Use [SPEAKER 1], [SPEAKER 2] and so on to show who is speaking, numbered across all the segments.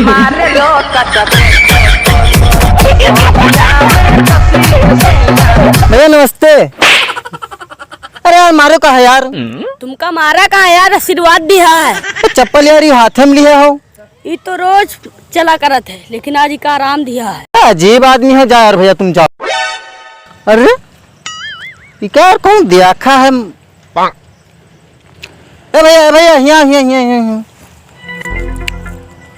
[SPEAKER 1] भैया नमस्ते। अरे यार मारो कहा यार?
[SPEAKER 2] तुमका मारा कहा यार, आशीर्वाद दिया है।
[SPEAKER 1] चप्पल यार हाथ में लिया हो।
[SPEAKER 2] ये तो रोज चला करत है, लेकिन आज का आराम दिया है।
[SPEAKER 1] अजीब आदमी हो जा यार भैया तुम जाओ। अरे ये क्या यार कौन देखा है? भैया भैया यहाँ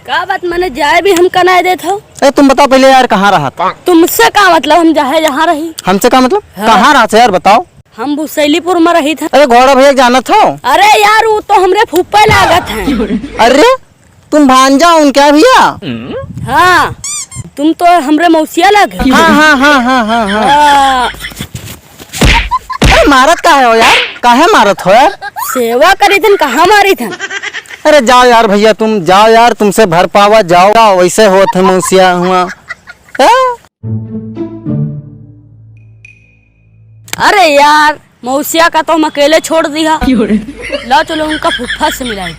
[SPEAKER 2] का बात मैंने जाए भी हम कनाए देते हो।
[SPEAKER 1] अरे तुम बताओ पहले यार कहाँ रहा था?
[SPEAKER 2] तुमसे का मतलब, हम जहाँ जहाँ रही।
[SPEAKER 1] हमसे का मतलब?
[SPEAKER 2] हाँ।
[SPEAKER 1] कहाँ रहा था यार बताओ?
[SPEAKER 2] हम भुसैलीपुर में रही था।
[SPEAKER 1] अरे घोड़ा भैया जाना था।
[SPEAKER 2] अरे यार वो तो हमरे फूफा लागत है।
[SPEAKER 1] अरे तुम भांजा उनका भैया?
[SPEAKER 2] हाँ तुम तो हमरे मौसिया लगे।
[SPEAKER 1] हाँ हाँ हाँ हाँ हाँ हाँ। अरे मारत का है हो यार? काहे मारत हो यार?
[SPEAKER 2] सेवा करी थन, कहाँ मारी थन?
[SPEAKER 1] अरे जाओ यार भैया तुम जाओ यार, तुमसे भर पावा जाओ। वैसे होत है मौसिया हुआ।
[SPEAKER 2] अरे यार मौसिया का तो हम अकेले छोड़ दिया। लो चलो उनका फूफा से मिलाई।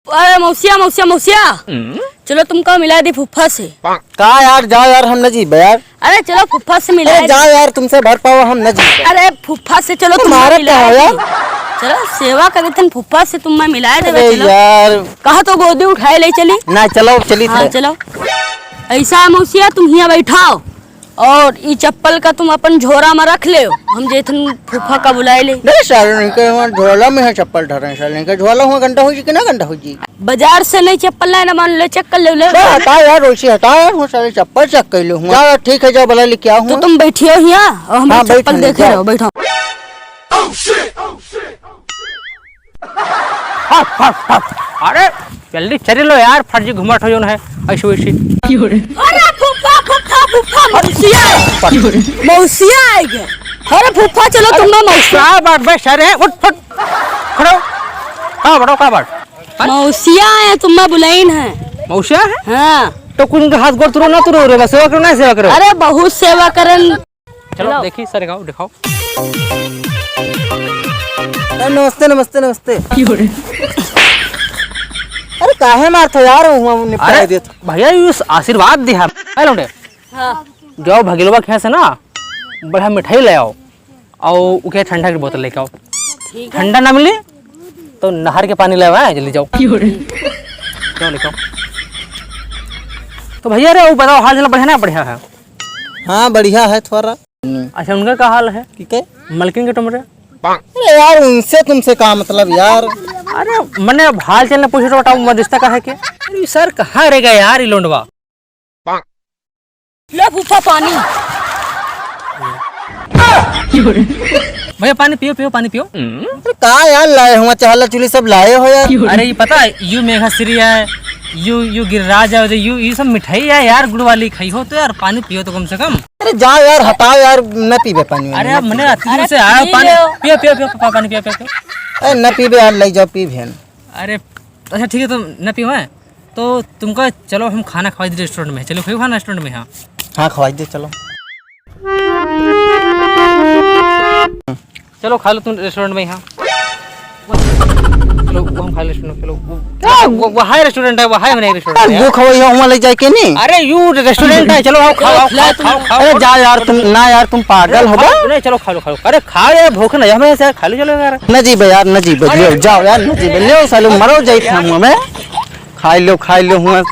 [SPEAKER 2] अरे मौसिया मौसिया मौसिया, चलो तुमको मिला दी फूफा से।
[SPEAKER 1] का यार जाओ यार, हम न जीबे यार।
[SPEAKER 2] अरे चलो फूफा से मिला।
[SPEAKER 1] अरे जाओ यार, तुमसे भर पावा हम न जीबे।
[SPEAKER 2] अरे फूफा से चलो तुम
[SPEAKER 1] मारा क्या हो यार?
[SPEAKER 2] चलो सेवा करे थे फूफा से, तुम मैं मिला दे।
[SPEAKER 1] अरे यार
[SPEAKER 2] कहा तो गोदी उठाए ले चली
[SPEAKER 1] ना, चलो चली।
[SPEAKER 2] हाँ चलो। ऐसा है मौसिया, तुम यहाँ बैठाओ और ये चप्पल का तुम अपन झोरा में रख ले। हम जेठन फूफा का बुलाए ले।
[SPEAKER 1] नहीं साल नहीं के वहाँ झोला में है चप्पल धरे। साल नहीं के झोला हुआ घंटा हो जी कि ना घंटा हो जी?
[SPEAKER 2] बाजार से नहीं चप्पल लाए ना, मान ले चक्कर ले ले।
[SPEAKER 1] हटा यार वैसे हटा यार, वो सारे चप्पल चेक कर लो। यार ठीक है जाओ बुला ले क्या
[SPEAKER 2] तो
[SPEAKER 1] हुआ?
[SPEAKER 2] तुम बैठियो यहाँ और हम चप्पल देखे रहो। बैठो।
[SPEAKER 3] अरे जल्दी चले लो यार, फर्जी घुमाट हो जो है ऐसे वैसे।
[SPEAKER 2] अरे फूफा फूफा फूफा मौसिया मौसिया आएगा। अरे फूफा चलो तुम ना मौसिया।
[SPEAKER 3] क्या बात बे सर उठ फट खड़ो। हाँ बड़ो का बात?
[SPEAKER 2] मौसिया है, तुम मैं बुलाइन है।
[SPEAKER 3] मौसिया है?
[SPEAKER 2] हाँ
[SPEAKER 3] तो कुछ उनका हाथ गोड़ तुरो ना तुरो रे, बस सेवा करो ना सेवा करो।
[SPEAKER 2] अरे बहुत सेवा करन।
[SPEAKER 3] चलो देखी सर दिखाओ दिखाओ।
[SPEAKER 1] नमस्ते नमस्ते नमस्ते। अरे काहे मारत हो यार?
[SPEAKER 3] अरे भैया ये आशीर्वाद दिया लौटे।
[SPEAKER 2] हाँ
[SPEAKER 3] जाओ भगीलवा खेत से ना बढ़िया मिठाई ले आओ और उके ठंडा की बोतल लेके आओ।
[SPEAKER 2] ठीक है।
[SPEAKER 3] ठंडा ना मिले तो नहर के पानी ले आओ, जल्दी जाओ। जाओ लेके आओ। तो भैया रे वो बताओ हाल चल बढ़िया ना? बढ़िया है।
[SPEAKER 1] हाँ बढ़िया है थोड़ा।
[SPEAKER 3] अच्छा उनका क्या हाल है?
[SPEAKER 1] ठीक है।
[SPEAKER 3] मलकिन के टमरे?
[SPEAKER 1] अरे यार उनसे तुमसे का मतलब यार?
[SPEAKER 3] अरे मैंने हाल चलने पूछ रहा बताओ मदिस्ता का है क्या? अरे सर कहाँ रह गया यार ये लोंडवा?
[SPEAKER 2] लो फूफा पानी।
[SPEAKER 3] भैया पानी पियो पियो पानी पियो।
[SPEAKER 1] अरे का यार लाए हुआ चाहला चुली सब लाए हो यार?
[SPEAKER 3] अरे ये पता है यू मेघाश्री है, यू गिरिराज है, यू ये सब मिठाई है यार, गुड़ वाली खाई हो तो यार पानी पियो तो कम से कम।
[SPEAKER 1] अरे जाओ यार हटाओ यार, न पीबे पानी।
[SPEAKER 3] अरे अब मैंने अतिथि से आया पानी पियो पियो पियो पापा पानी पियो पियो।
[SPEAKER 1] अरे न पीबे यार, ले जाओ पी भेन।
[SPEAKER 3] अरे अच्छा ठीक है तो न पियो है तो तुमका चलो हम खाना खवा दे रेस्टोरेंट में। चलो खाओ खाना रेस्टोरेंट में। हाँ
[SPEAKER 1] हाँ खवाई दे चलो।
[SPEAKER 3] चलो खा लो तुम रेस्टोरेंट में। यहाँ चलो वो हम खा रेस्टोरेंट। चलो वो हाई रेस्टोरेंट है, वो हाई बने रेस्टोरेंट है।
[SPEAKER 1] वो खवाई वहाँ ले जाके नहीं?
[SPEAKER 3] अरे यू रेस्टोरेंट है, चलो आओ खाओ खाओ खाओ।
[SPEAKER 1] अरे जा यार तुम ना यार, तुम पागल हो गए?
[SPEAKER 3] नहीं चलो खा लो खा लो। अरे खा ले भूख नहीं हमें यार, खा लो चलो यार।
[SPEAKER 1] न जीबे यार न जीबे, जाओ यार न जीबे, ले साले मरो जाई हम में। खाई लो हुआ।